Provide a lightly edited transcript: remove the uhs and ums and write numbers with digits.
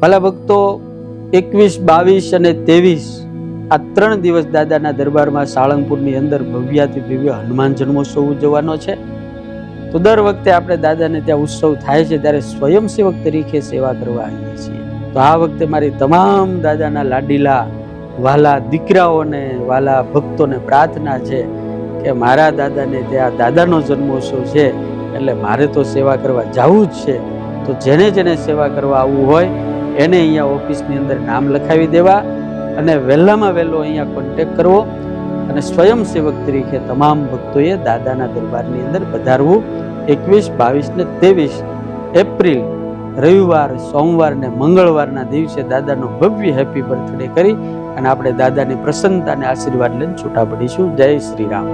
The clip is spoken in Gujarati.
ભલા ભક્તો 21, 22 અને 23 આ 3 દિવસ દાદાના દરબારમાં સાળંગપુરની અંદર ભવ્યાતિ ભવ્ય હનુમાન જન્મોત્સવ ઉજવવાનો છે. તો દર વખતે આપણે દાદાને ત્યાં ઉત્સવ થાય છે ત્યારે સ્વયંસેવક તરીકે સેવા કરવા આવીએ છીએ. તો આ વખતે મારી તમામ દાદાના લાડીલા વાલા દીકરાઓને, વાલા ભક્તોને પ્રાર્થના છે કે મારા દાદાને ત્યાં દાદાનો જન્મોત્સવ છે એટલે મારે તો સેવા કરવા જવું જ છે. તો જેને જેને સેવા કરવા આવવું હોય એને અહીંયા ઓફિસની અંદર નામ લખાવી દેવા અને વહેલામાં વહેલો અહીંયા કોન્ટેક્ટ કરવો અને સ્વયંસેવક તરીકે તમામ ભક્તોએ દાદાના દરબારની અંદર પધારવું. 21, 22 ને 23 એપ્રિલ રવિવાર, સોમવાર ને મંગળવારના દિવસે દાદાનો ભવ્ય હેપી બર્થડે કરી અને આપણે દાદાની પ્રસન્નતા અને આશીર્વાદ લઈને છૂટા પડીશું. જય શ્રી રામ.